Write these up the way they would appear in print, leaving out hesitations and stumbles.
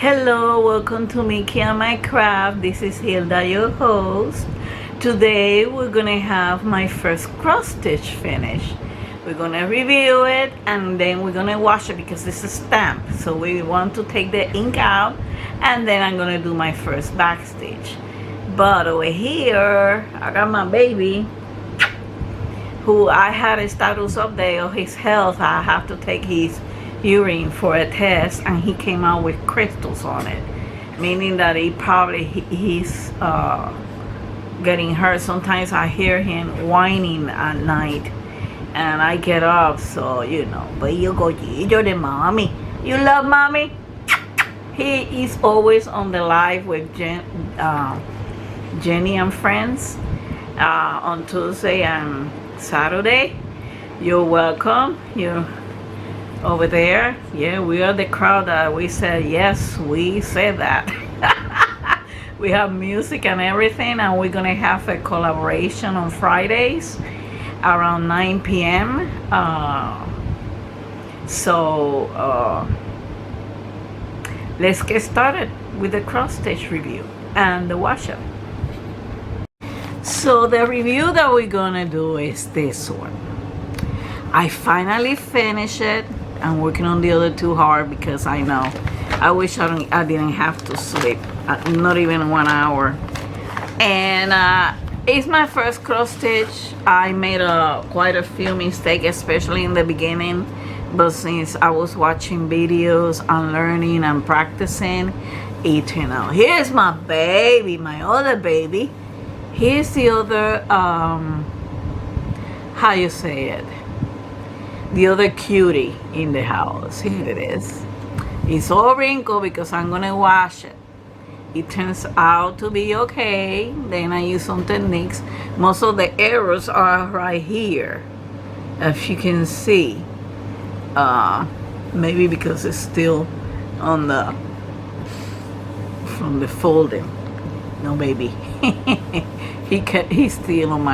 Hello, welcome to Mickey and MyCrafts. This is Hilda, your host. Today we're gonna have my first cross stitch finished. We're gonna review it and then we're gonna wash it because it's a stamp. So we want to take the ink out and then I'm gonna do my first back stitch. But over here, I got my baby who I had a status update of his health. I have to take his urine for a test and he came out with crystals on it, meaning that he's getting hurt. Sometimes I hear him whining at night and I get up, so you know, but you go, you're the mommy, you love mommy. He is always on the live with Jenny and friends on Tuesday and Saturday. You're welcome. You're over there. Yeah, we are the crowd that we said yes, we said that. We have music and everything, and we're gonna have a collaboration on Fridays around 9 p.m. Let's get started with the cross stitch review and the wash up. So the review that we're gonna do is this one. I finally finished it. I'm working on the other two hard because I know I wish I didn't have to sleep, not even 1 hour. And it's my first cross stitch. I made quite a few mistakes, especially in the beginning, but since I was watching videos and learning and practicing, it turned out. Here's my baby, my other baby. Here's the other how you say it, the other cutie in the house. Here it is. It's all wrinkled because I'm gonna wash it. It turns out to be okay. Then I use some techniques. Most of the errors are right here, if you can see. Maybe because it's still on from the folding. No, baby. He's still on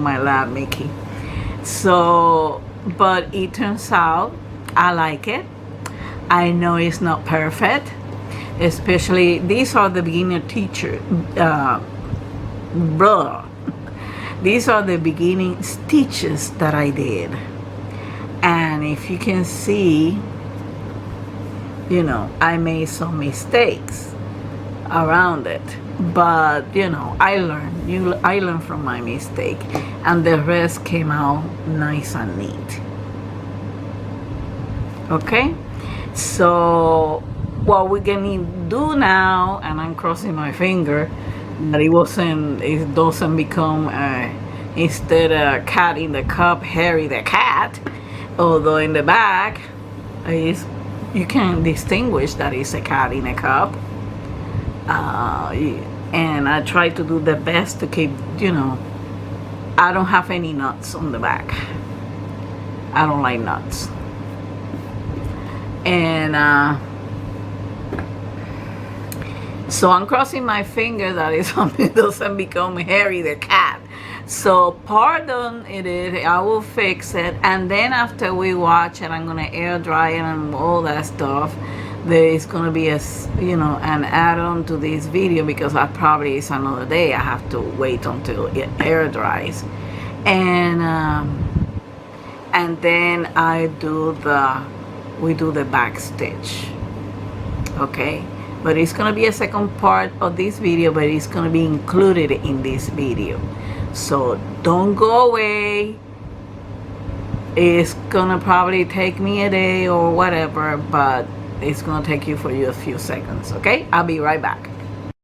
my lap, Mickey. So, but it turns out I like it. I know it's not perfect, especially these are the beginner teacher these are the beginning stitches that I did, and if you can see, you know, I made some mistakes around it, but you know, I learned from my mistake, and the rest came out nice and neat. Okay, so what we're gonna do now, and I'm crossing my finger that it doesn't become instead of cat in the cup, Harry the cat, although in the back you can distinguish that it's a cat in a cup. And I try to do the best to keep, you know, I don't have any nuts on the back. I don't like nuts. And so I'm crossing my finger that it doesn't become Harry the cat. So pardon it, I will fix it, and then after we watch it, I'm gonna air dry it and all that stuff. There is gonna be an add-on to this video because it's another day. I have to wait until it air dries, and then we do the back stitch. Okay, but it's gonna be a second part of this video, but it's gonna be included in this video. So don't go away. It's gonna probably take me a day or whatever, but it's gonna take you a few seconds. Okay, I'll be right back.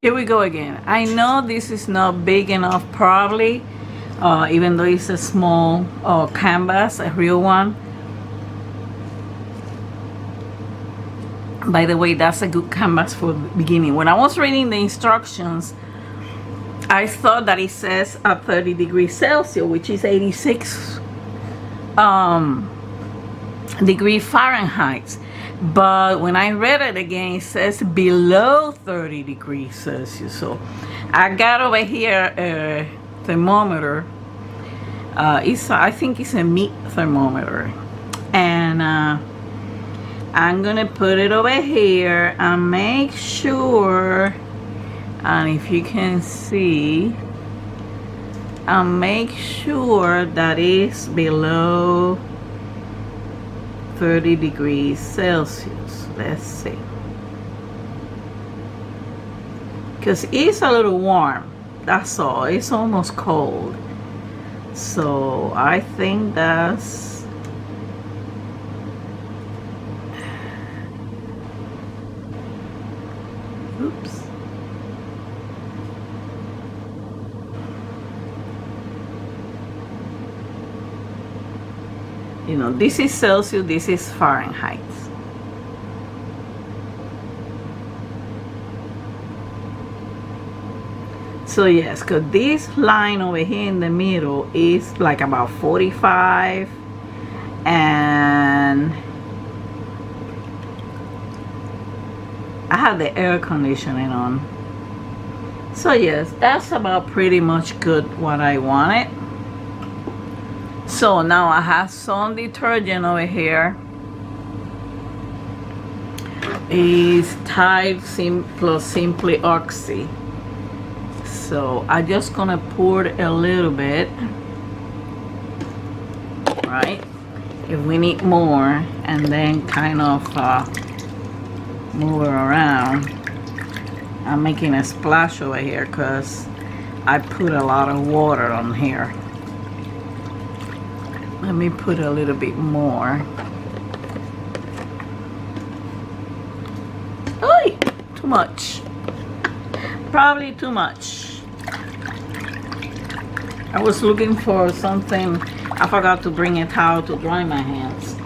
Here we go again. I know this is not big enough probably, even though it's a small canvas, a real one. By the way, that's a good canvas for the beginning. When I was reading the instructions, I thought that it says at 30 degrees Celsius, which is 86 degree Fahrenheit. But when I read it again, it says below 30 degrees Celsius. So I got over here a thermometer. I think it's a meat thermometer. And I'm gonna put it over here and make sure, and if you can see, and make sure that it's below 30 degrees Celsius. Let's see, because it's a little warm, that's all. It's almost cold, so I think that's, oops, you know, this is Celsius, this is Fahrenheit. So yes, because this line over here in the middle is like about 45, and I have the air conditioning on. So yes, that's about pretty much good what I wanted. So now I have some detergent over here. It's Tide plus Simply Oxy. So I'm just gonna pour it a little bit, right? If we need more, and then kind of move it around. I'm making a splash over here because I put a lot of water on here. Let me put a little bit more. Oy, too much. Probably too much. I was looking for something. I forgot to bring a towel to dry my hands.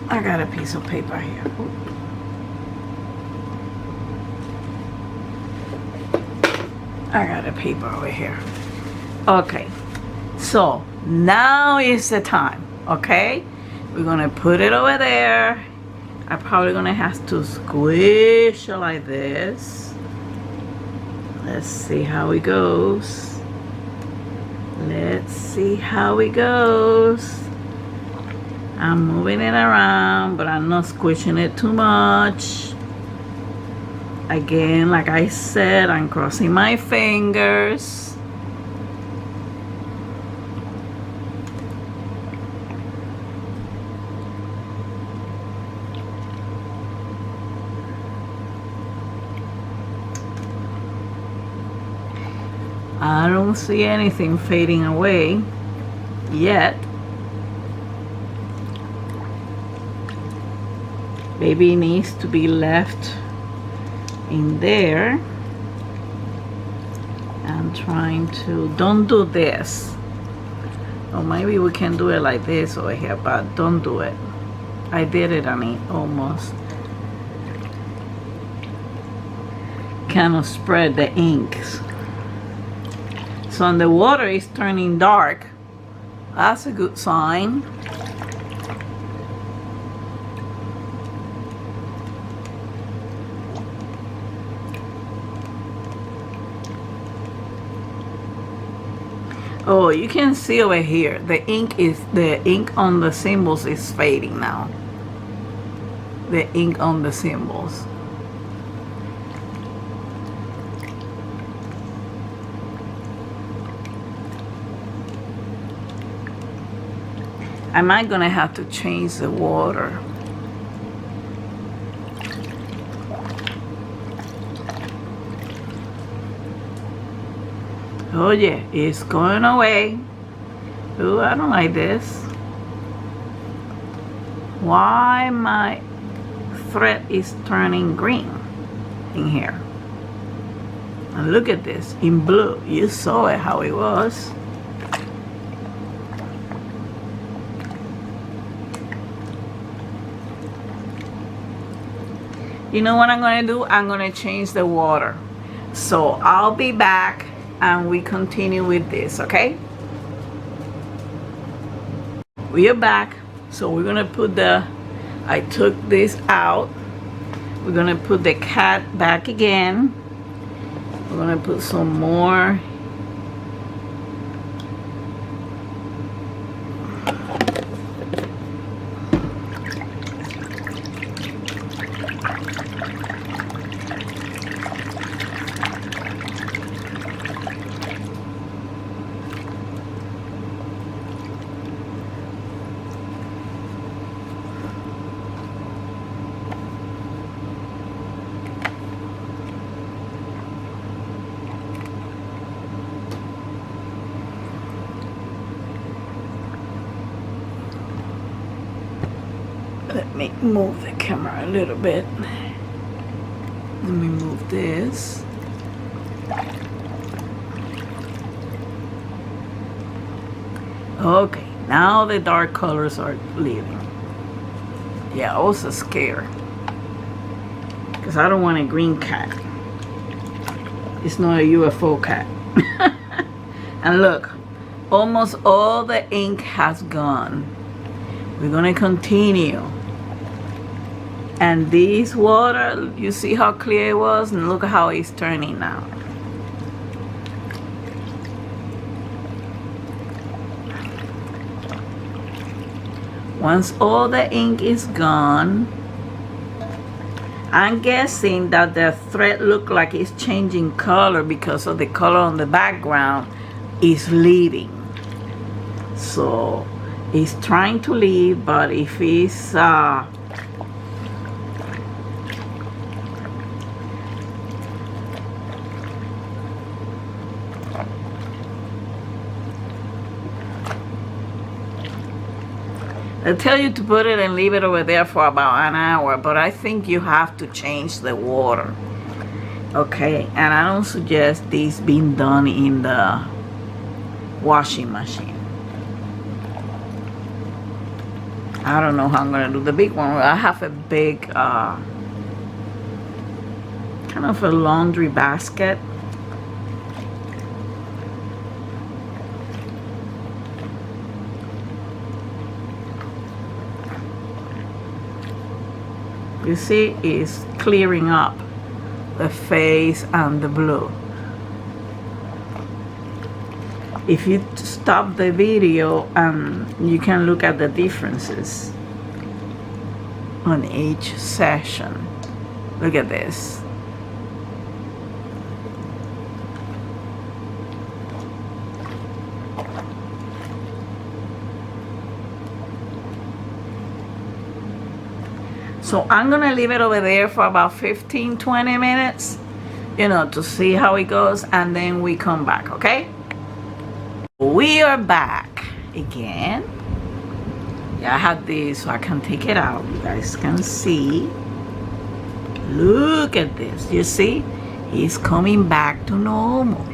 I got a piece of paper here. I got a paper over here. Okay, so now is the time. Okay, we're gonna put it over there. I'm probably gonna have to squish it like this. Let's see how it goes. Let's see how it goes. I'm moving it around, but I'm not squishing it too much. Again, like I said, I'm crossing my fingers. I don't see anything fading away yet. Maybe it needs to be left in there. I'm trying to, don't do this. Or maybe we can do it like this over here, but don't do it. I did it on it almost. Kind of spread the inks. So the water is turning dark. That's a good sign. Oh, you can see over here, the ink on the symbols is fading now. The ink on the symbols. I might gonna have to change the water. Oh yeah, it's going away. Oh, I don't like this. Why my thread is turning green in here? And look at this, in blue. You saw it how it was. You know what I'm gonna do? I'm gonna change the water. So I'll be back and we continue with this, okay? We are back. So we're gonna put I took this out. We're gonna put the cat back again. We're gonna put some more me move the camera a little bit. Let me move this. Okay, now the dark colors are leaving. Yeah, I was scared because I don't want a green cat. It's not a UFO cat. And look, almost all the ink has gone. We're gonna continue. And this water, you see how clear it was? And look how it's turning now. Once all the ink is gone, I'm guessing that the thread look like it's changing color because of the color on the background is leaving. So it's trying to leave, but if it's they tell you to put it and leave it over there for about an hour, but I think you have to change the water. Okay, and I don't suggest this being done in the washing machine. I don't know how I'm gonna do the big one. I have a big kind of a laundry basket. You see, it's clearing up the face and the blue. If you stop the video, you can look at the differences on each session. Look at this. So I'm gonna leave it over there for about 15-20 minutes, you know, to see how it goes, and then we come back, okay? We are back again. Yeah, I have this so I can take it out. You guys can see. Look at this. You see? It's coming back to normal.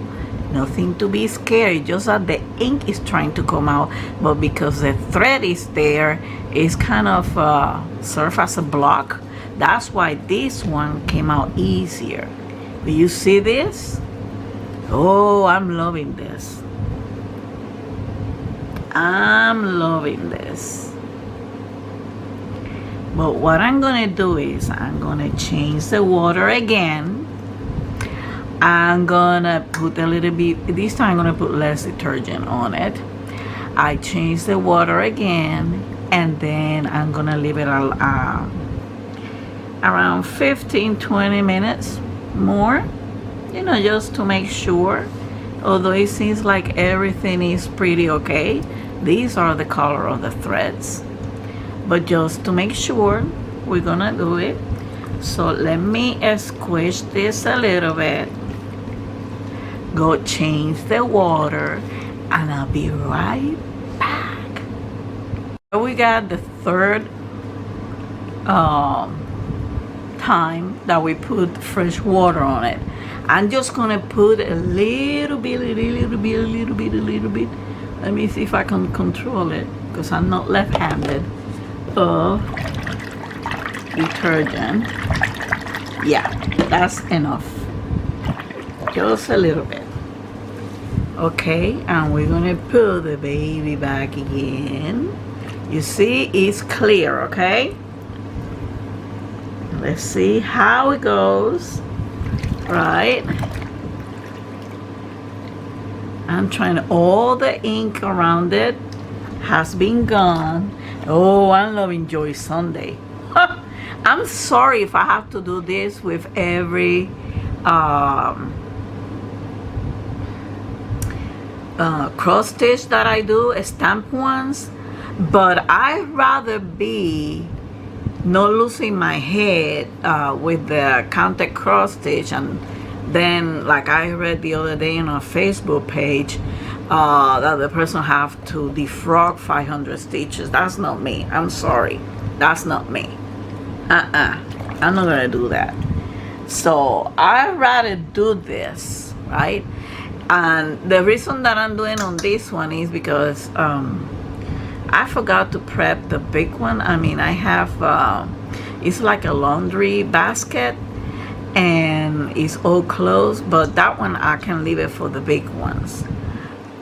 Nothing to be scared. Just that the ink is trying to come out, but because the thread is there, it's kind of serve as a block. That's why this one came out easier. Do you see this? Oh, I'm loving this. I'm loving this. But what I'm gonna do is I'm gonna change the water again. I'm gonna put a little bit, this time I'm gonna put less detergent on it. I change the water again, and then I'm gonna leave it around 15-20 minutes more, you know, just to make sure. Although it seems like everything is pretty okay, these are the color of the threads, but just to make sure, we're gonna do it. So let me squish this a little bit, go change the water, and I'll be right back. So we got the third time that we put fresh water on it. I'm just gonna put a little bit. Let me see if I can control it, because I'm not left-handed, of detergent. Yeah, that's enough. Just a little bit. Okay, and we're gonna put the baby back again. You see, it's clear, okay? Let's see how it goes. Right? I'm trying to, all the ink around it has been gone. Oh, I'm loving Joy Sunday. I'm sorry if I have to do this with every cross stitch that I do, stamp ones, but I'd rather be not losing my head with the counted cross stitch, and then, like I read the other day on a Facebook page, that the person have to defrog 500 stitches. That's not me. I'm sorry. That's not me. I'm not gonna do that. So I'd rather do this, right? And the reason that I'm doing on this one is because I forgot to prep the big one. I mean, I have it's like a laundry basket and it's all closed, but that one I can leave it for the big ones.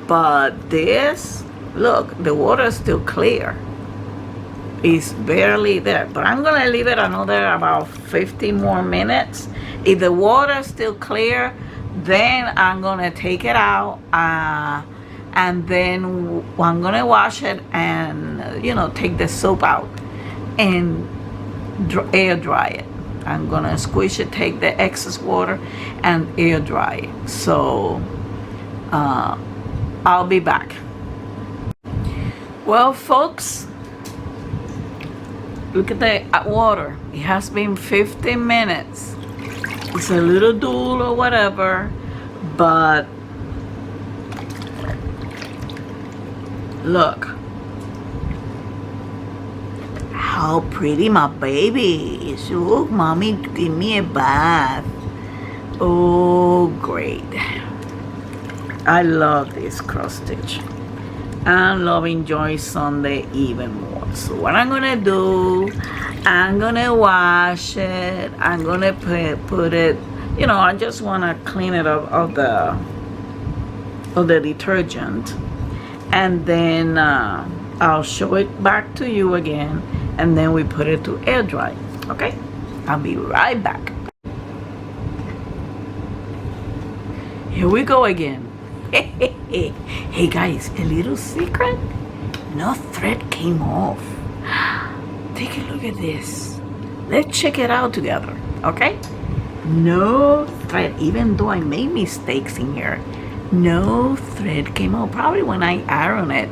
But this, look, the water is still clear. It's barely there, but I'm gonna leave it another about 15 more minutes. If the water is still clear, then I'm gonna take it out and then I'm gonna wash it and take the soap out and air dry it. I'm gonna squish it, take the excess water and air dry it. So I'll be back. Well, folks, look at the water. It has been 15 minutes. It's a little dull or whatever, but look how pretty my baby is. Look, mommy, give me a bath. Oh, great. I love this cross stitch. I'm loving Joy Sunday even more. So what I'm gonna do, I'm gonna wash it. I'm gonna put it, I just wanna clean it up of the detergent, and then I'll show it back to you again, and then we put it to air dry. Okay, I'll be right back. Here we go again. Hey guys, a little secret. No thread came off. Take a look at this. Let's check it out together, okay? No thread, even though I made mistakes in here, no thread came off. Probably when I iron it,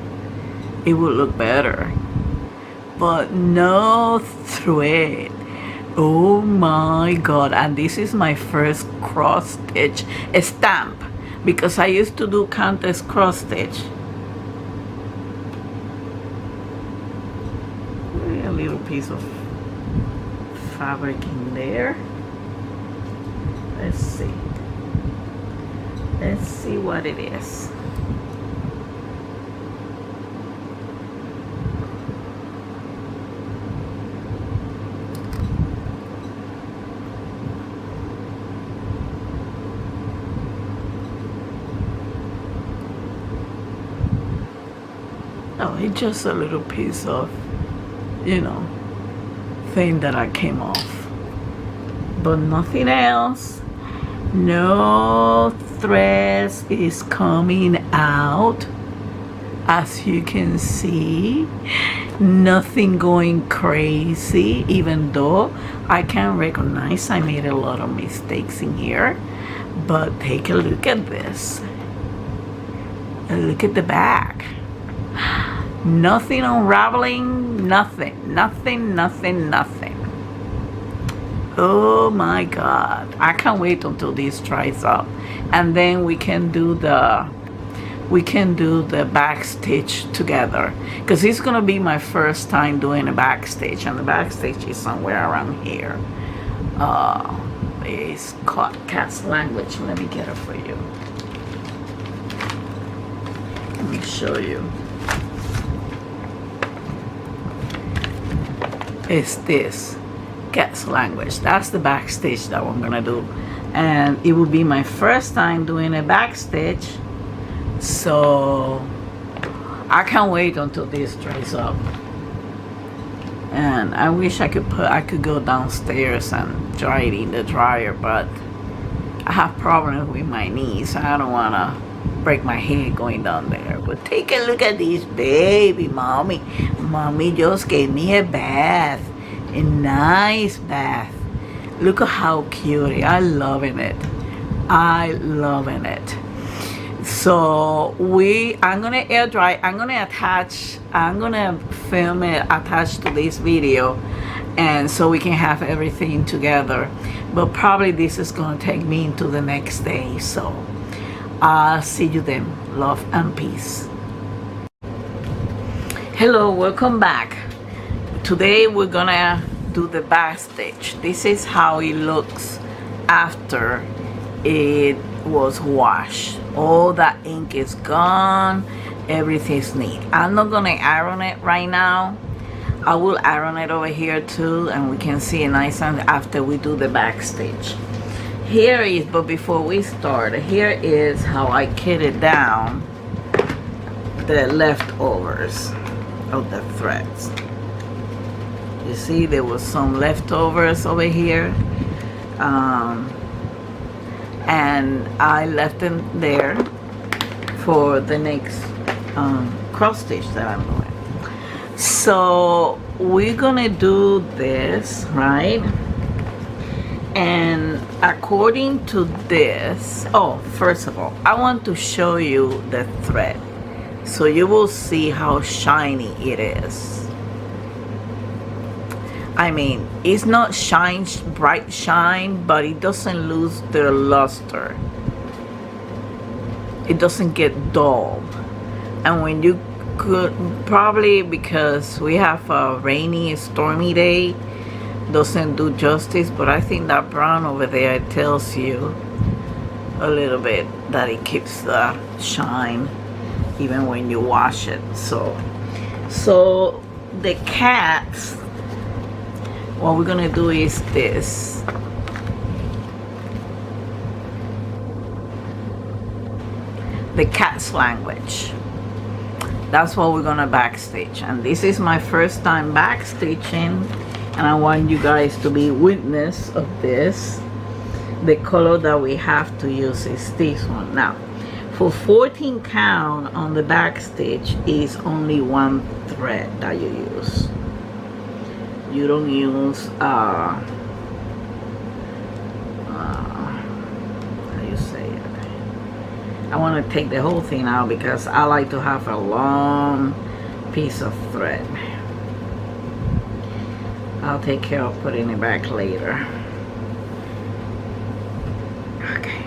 it will look better. But no thread. Oh my God. And this is my first cross stitch stamp, because I used to do contest cross stitch. A little piece of fabric in there. Let's see. Let's see what it is. Oh, it's just a little piece of, thing that I came off. But nothing else. No threads is coming out. As you can see, nothing going crazy, even though I can recognize I made a lot of mistakes in here. But take a look at this. Look at the back. Nothing unraveling, nothing. Oh my God, I can't wait until this dries up, and then we can do the back stitch together, because it's gonna be my first time doing a back stitch, and the back stitch is somewhere around here. It's called Cat's Language. Let me get it for you. Let me show you. It's this Cat's Language. That's the back stitch that I'm gonna do, and it will be my first time doing a back stitch, so I can't wait until this dries up. And I wish I could go downstairs and dry it in the dryer, but I have problems with my knees. I don't wanna break my head going down there. But take a look at this baby. Mommy just gave me a bath, a nice bath. Look at how cute. I'm loving it. So I'm gonna air dry. I'm gonna film it attached to this video, and so we can have everything together. But probably this is gonna take me into the next day. So I'll see you then. Love and peace. Hello, welcome back. Today we're gonna do the back stitch. This is how it looks after it was washed. All that ink is gone, everything's neat. I'm not gonna iron it right now. I will iron it over here too, and we can see it nice and after we do the back stitch. Here is, but before we start, here is how I kitted down the leftovers of the threads. You see there was some leftovers over here, and I left them there for the next cross stitch that I'm doing. So we're gonna do this, right? And according to this, oh, first of all, I want to show you the thread so you will see how shiny it is. I mean, it's not bright shine, but it doesn't lose their luster. It doesn't get dull. And when you could, probably because we have a rainy, stormy day, doesn't do justice, but I think that brown over there tells you a little bit that it keeps the shine even when you wash it. So the cats, what we're gonna do is this. The cat's language. That's what we're gonna backstitch, and this is my first time backstitching, and I want you guys to be witness of this. The color that we have to use is this one. Now, for 14 count on the backstitch is only one thread that you use. You don't use how you say it? I want to take the whole thing out because I like to have a long piece of thread. I'll take care of putting it back later. Okay.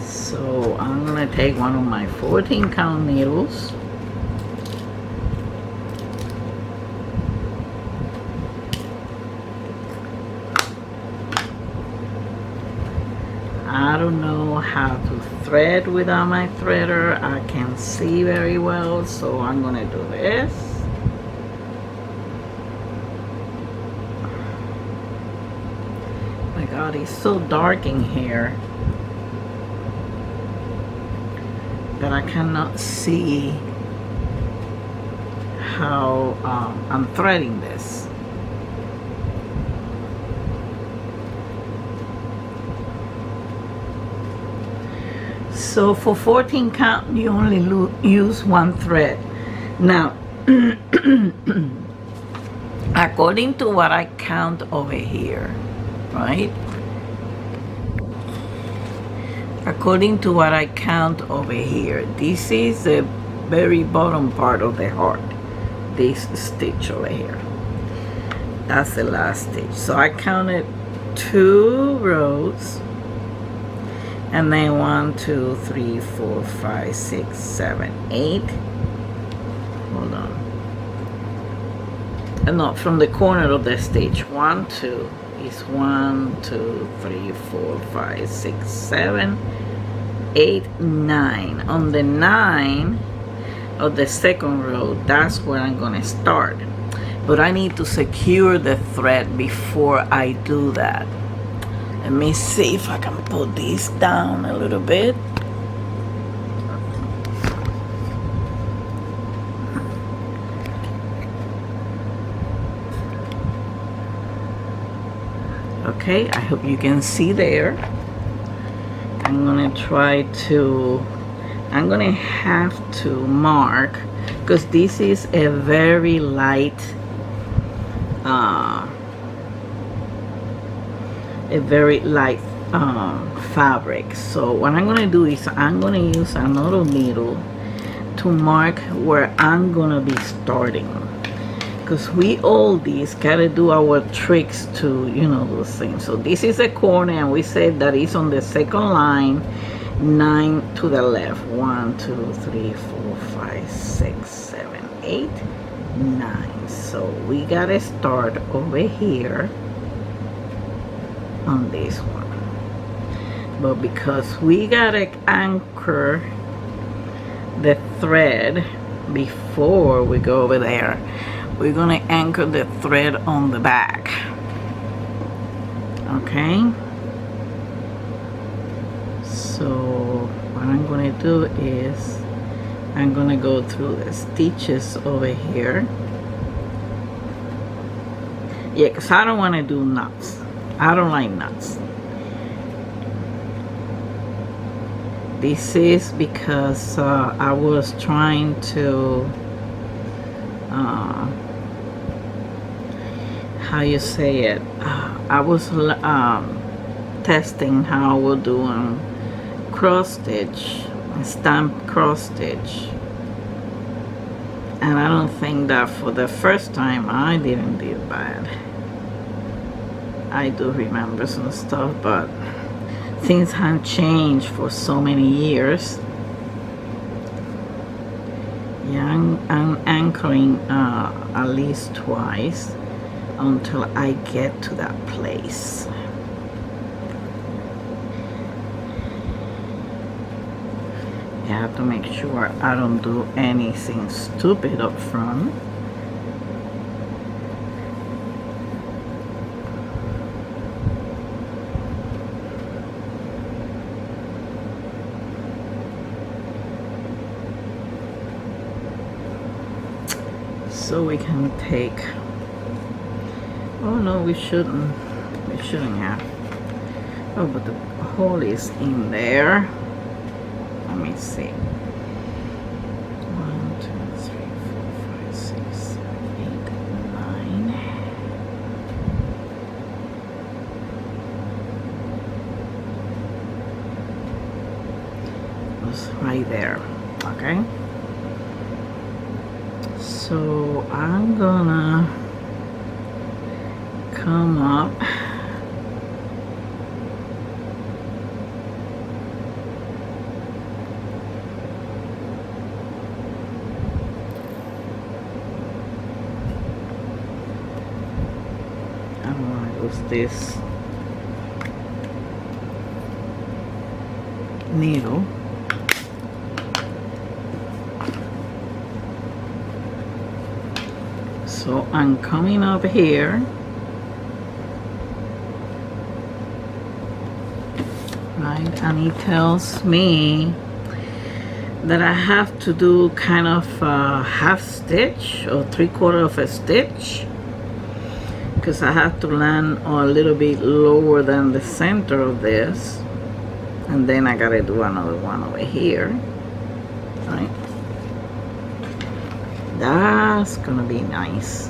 So I'm gonna take one of my 14 count needles. I don't know how to thread without my threader. I can see very well, so I'm gonna do this. My God, it's so dark in here that I cannot see how I'm threading this. So for 14 count, you only use one thread. Now, according to what I count over here, right? According to what I count over here, this is the very bottom part of the heart. This stitch over here. That's the last stitch. So I counted 2 rows. And then 1, 2, 3, 4, 5, 6, 7, 8. Hold on. And no, from the corner of the stitch. 1, 2 is 1, 2, 3, 4, 5, 6, 7, 8, 9. On the 9 of the second row, that's where I'm gonna start. But I need to secure the thread before I do that. Let me see if I can put this down a little bit. Okay, I hope you can see there. I'm gonna have to mark, because this is a very light fabric. So what I'm gonna do is I'm gonna use another needle to mark where I'm gonna be starting, because we all these gotta do our tricks to, you know, those things. So this is a corner, and we said that it's on the second line. 9 to the left. 1 2 3 4 5 6 7 8 9. So we gotta start over here on this one, but because we gotta anchor the thread before we go over there, we're gonna anchor the thread on the back. Okay, so what I'm gonna do is I'm gonna go through the stitches over here. Yeah, because I don't want to do knots. I don't like knots. This is because I was trying to how you say it, I was testing how we're doing cross stitch, stamp cross stitch, and I don't think that for the first time I didn't do bad. I do remember some stuff, but things have changed for so many years. Yeah, I'm anchoring at least twice until I get to that place. You have to make sure I don't do anything stupid up front. So we can take, oh no, we shouldn't have. Oh, but the hole is in there. Let me see. 1 2 3 4 5 6 7 8 9. It's right there. Okay. So I'm gonna come up I don't want to use this needle. So I'm coming up here, right, and it tells me that I have to do kind of a half stitch or 3/4 of a stitch, because I have to land a little bit lower than the center of this, and then I gotta do another one over here, right? That's gonna be nice.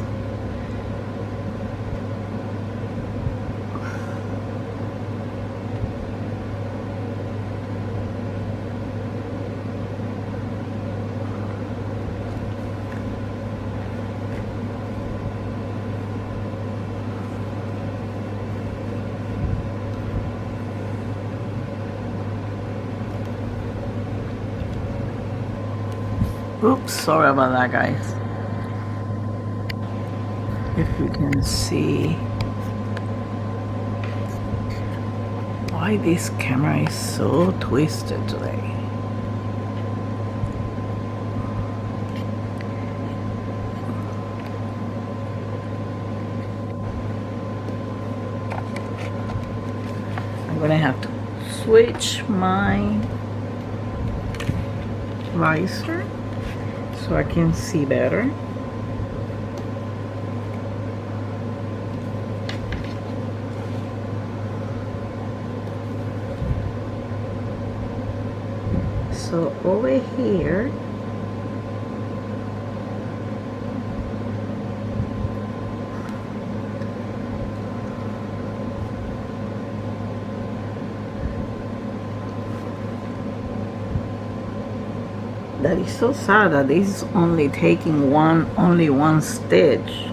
Oops, sorry about that, guys. If you can see why this camera is so twisted today. I'm gonna have to switch my visor so I can see better. So over here, that is so sad that this is only taking only one stitch.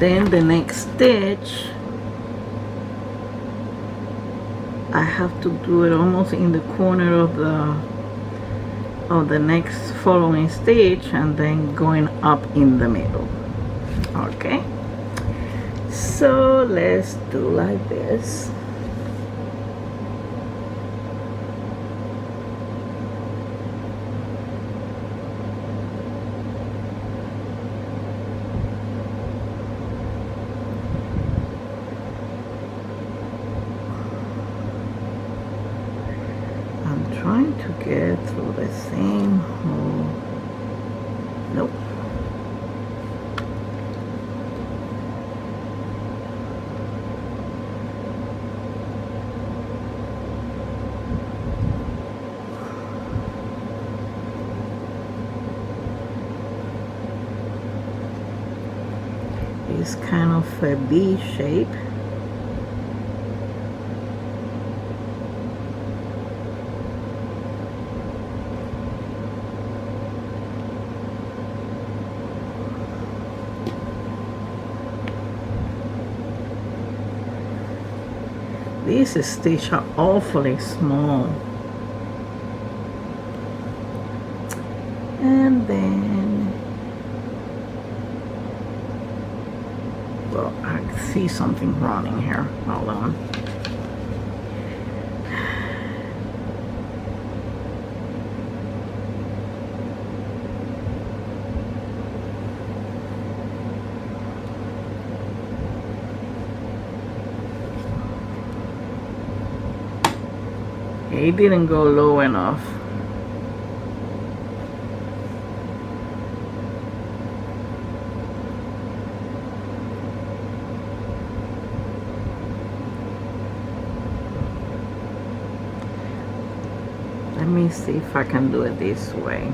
then the next stitch I have to do it almost in the corner of the next following stitch, and then going up in the middle. Okay, so let's do like this. Trying to get through the same hole. Nope. It's kind of a V shape. These stitches are awfully small. And then, well, I see something running here. Hold on. It didn't go low enough. Let me see if I can do it this way.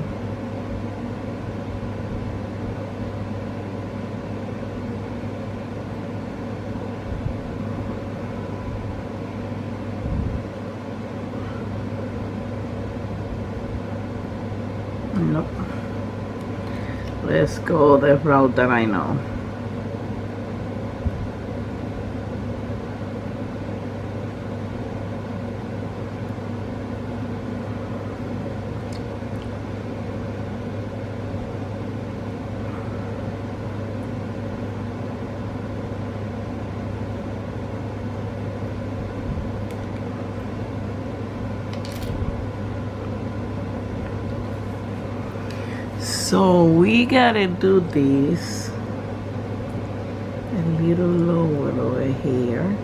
Nope. Let's go the route that I know. So we gotta do this a little lower over here.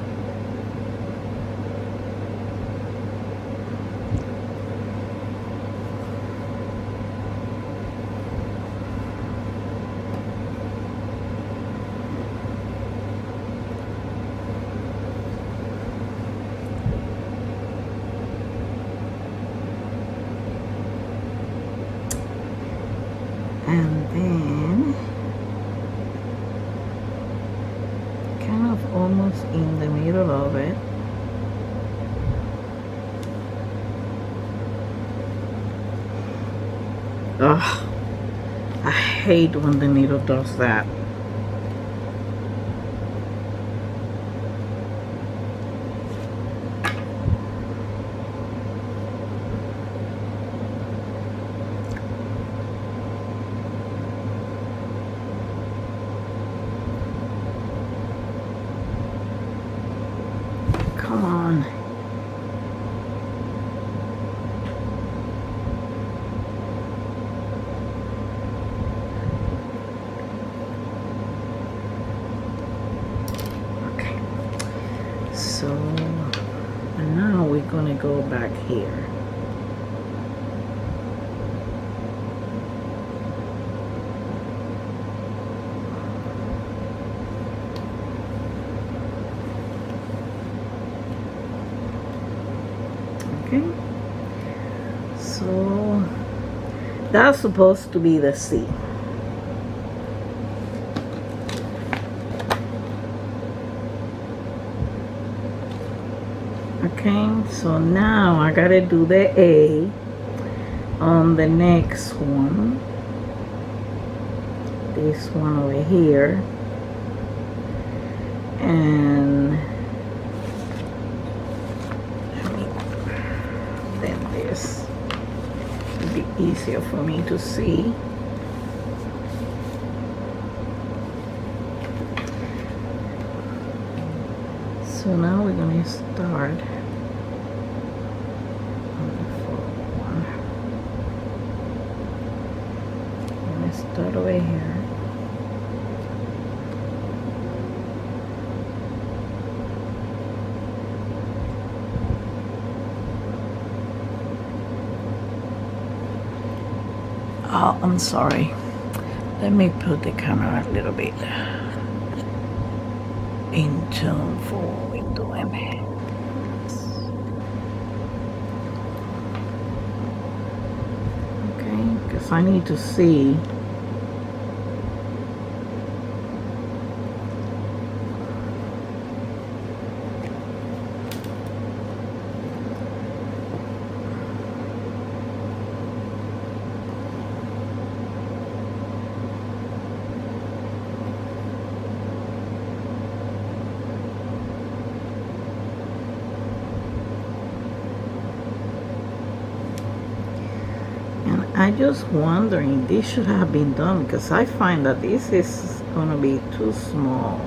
And then kind of almost in the middle of it. Ugh, I hate when the needle does that. Come on. Okay. So now we're gonna go back here. Okay, so that's supposed to be the C. Okay, so now I gotta do the A on the next one. This one over here. And then this will be easier for me to see. So now we're going to start on the full one. I'm going to start over here. Oh, I'm sorry. Let me put the camera a little bit in tune for what we're doing. Okay, because I need to see. I just wondering, this should have been done because I find that this is going to be too small.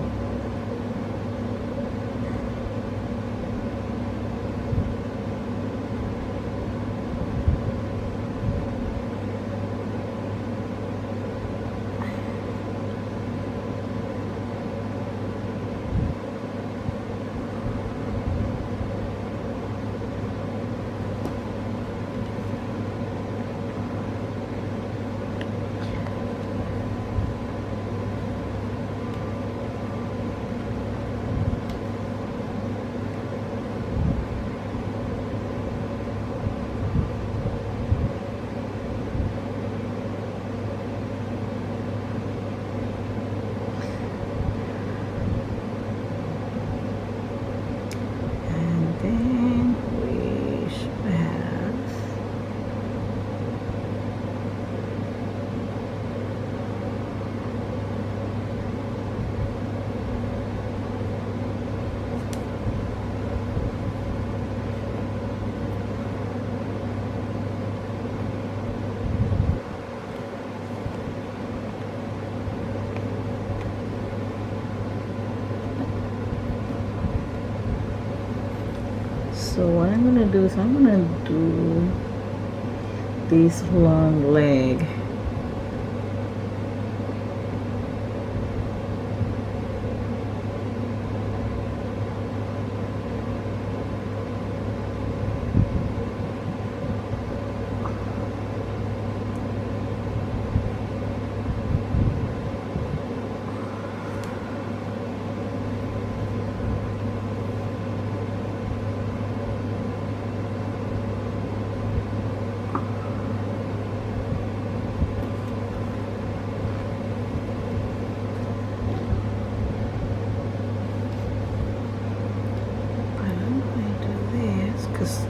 So what I'm going to do is I'm going to do this long leg.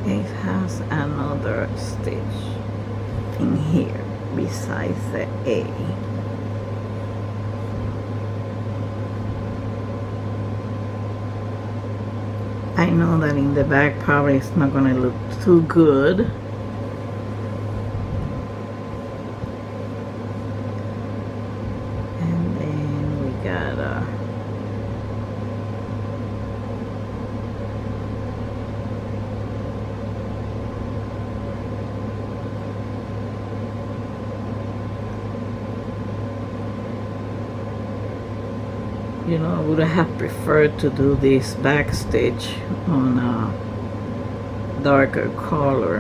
It has another stitch in here besides the A. I know that in the back probably it's not going to look too good. And then we got you know, I would have preferred to do this back stitch on a darker color.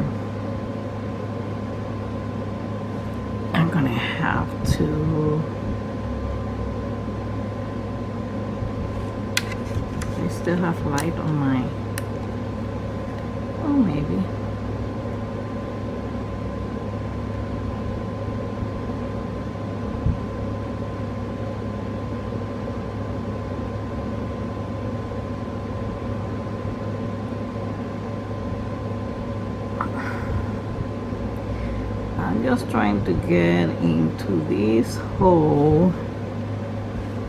I'm gonna have to, I still have light on my, oh maybe. I'm just trying to get into this hole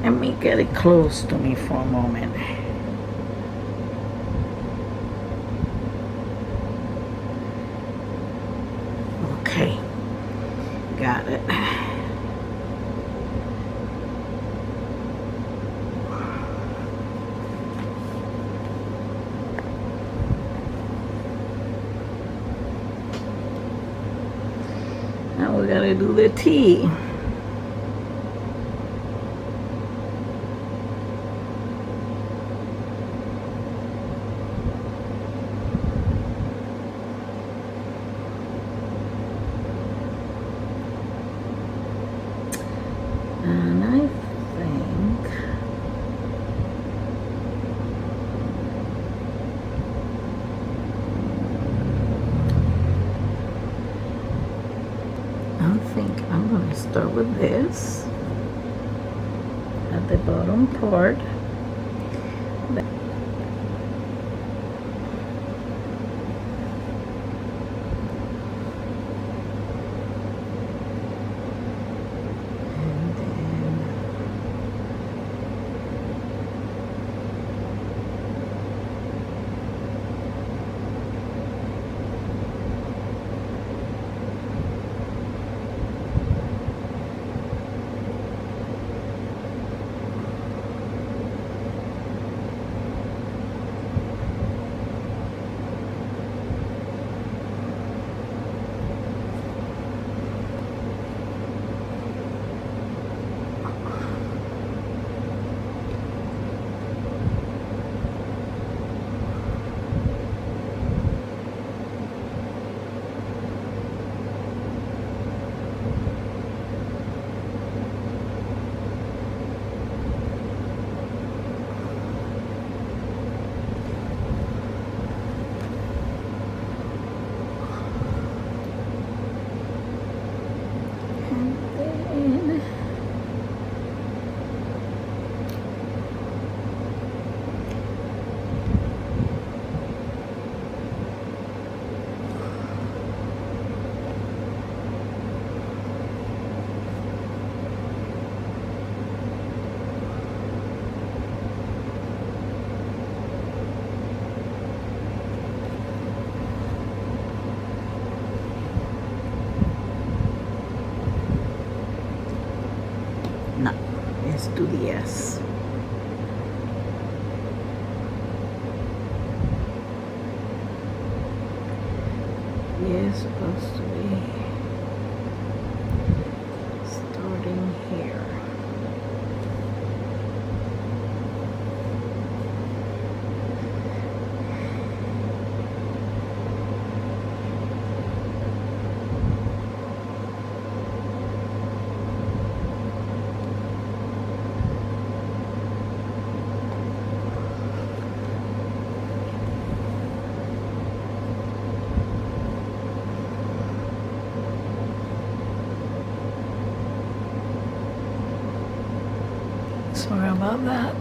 Let me get it close to me for a moment. Okay, got it. Now we gotta do the T. And I think I'm going to start with this at the bottom part. No, let's do the S. It's supposed to be starting here. Sorry about that.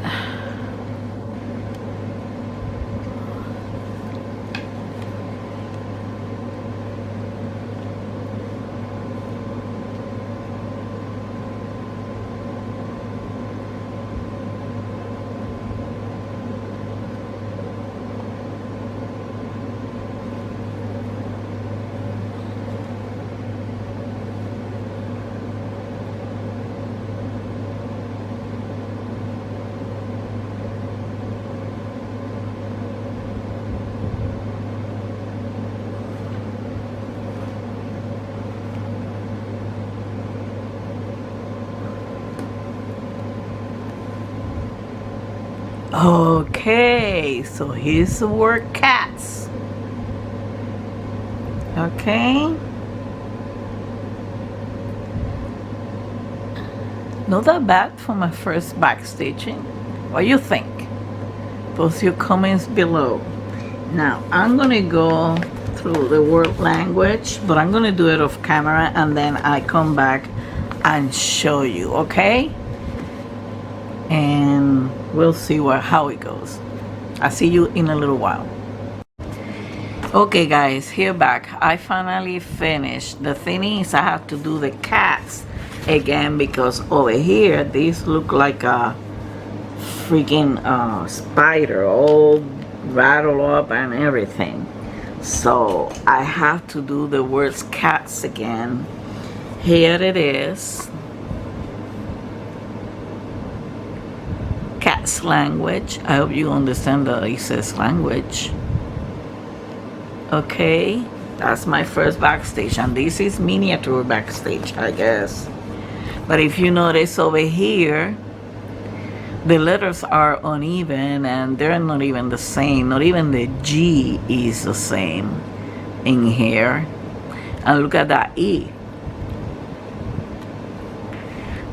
Okay, so here's the word cats. Okay. Not that bad for my first back stitching. What do you think? Post your comments below. Now I'm gonna go through the word language, but I'm gonna do it off camera and then I come back and show you, okay? And we'll see how it goes. I'll see you in a little while. Okay guys, here back. I finally finished. The thing is I have to do the cats again, because over here these look like a freaking spider, all rattled up and everything. So I have to do the words cats again. Here it is. Cat's language. I hope you understand that it says language. Okay, that's my first backstage, and this is miniature backstage, I guess. But if you notice over here, the letters are uneven and they're not even the same. Not even the G is the same in here. And look at that E.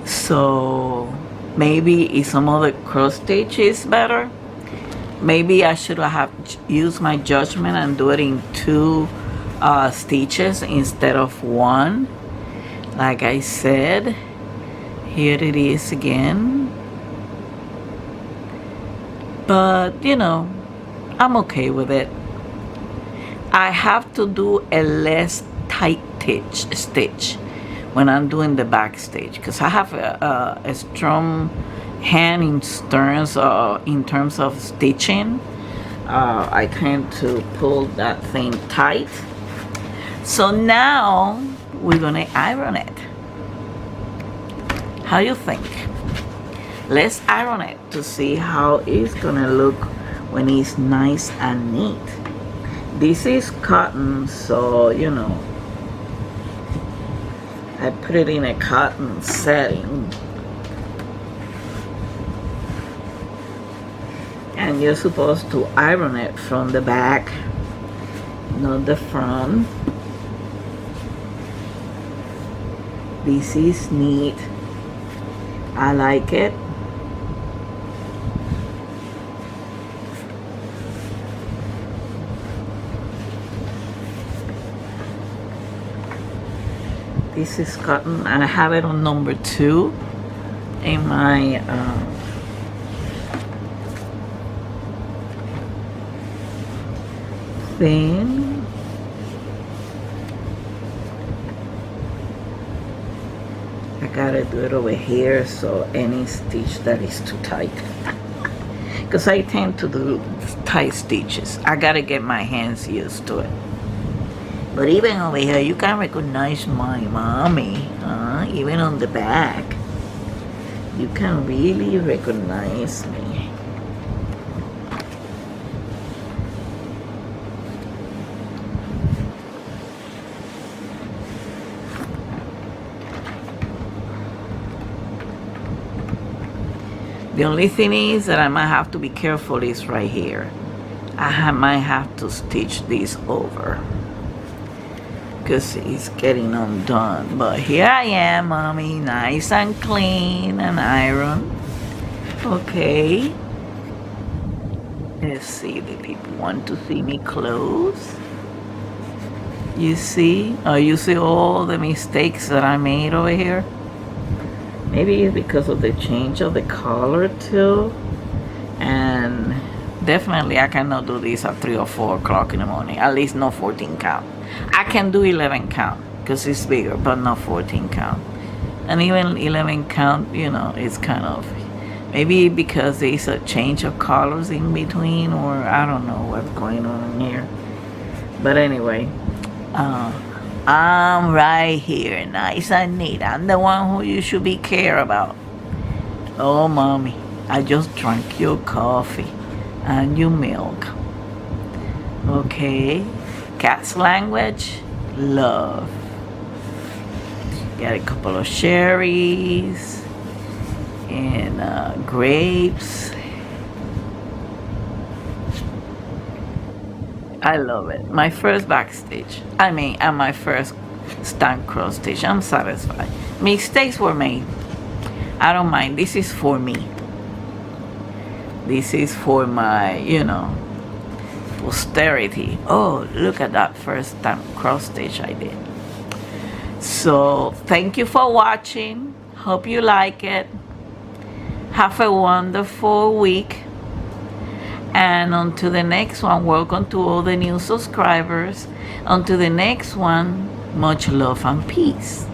So maybe if some other cross stitch is better, maybe I should have used my judgment and do it in 2 stitches instead of 1. Like I said, here it is again. But you know, I'm okay with it. I have to do a less tight stitch when I'm doing the backstage, because I have a strong hand in terms of stitching. I tend to pull that thing tight. So now we're gonna iron it. How you think? Let's iron it to see how it's gonna look when it's nice and neat. This is cotton, so you know, I put it in a cotton setting. And you're supposed to iron it from the back, not the front. This is neat. I like it. This is cotton, and I have it on number 2 in my thing. I gotta do it over here, so any stitch that is too tight, because I tend to do tight stitches. I gotta get my hands used to it. But even over here, you can recognize my mommy, even on the back. You can really recognize me. The only thing is that I might have to be careful is right here. I might have to stitch this over, because it's getting undone. But here I am, mommy, nice and clean and iron. Okay. Let's see, the people want to see me close. You see? Oh, you see all the mistakes that I made over here? Maybe it's because of the change of the color too. And definitely I cannot do this at 3 or 4 o'clock in the morning. At least not 14 count. I can do 11 count because it's bigger, but not 14 count. And even 11 count, you know, it's kind of, maybe because there's a change of colors in between, or I don't know what's going on here. But anyway, I'm right here, nice and neat. I'm the one who you should be care about. Oh, mommy, I just drank your coffee and your milk. Okay. Cat's language, love. Got a couple of cherries and grapes. I love it. My first backstage. And my first stand cross stitch. I'm satisfied. Mistakes were made. I don't mind. This is for me. This is for my, you know, posterity. Oh, look at that first stand cross stitch I did. So thank you for watching. Hope you like it. Have a wonderful week. And on to the next one. Welcome to all the new subscribers. On to the next one. Much love and peace.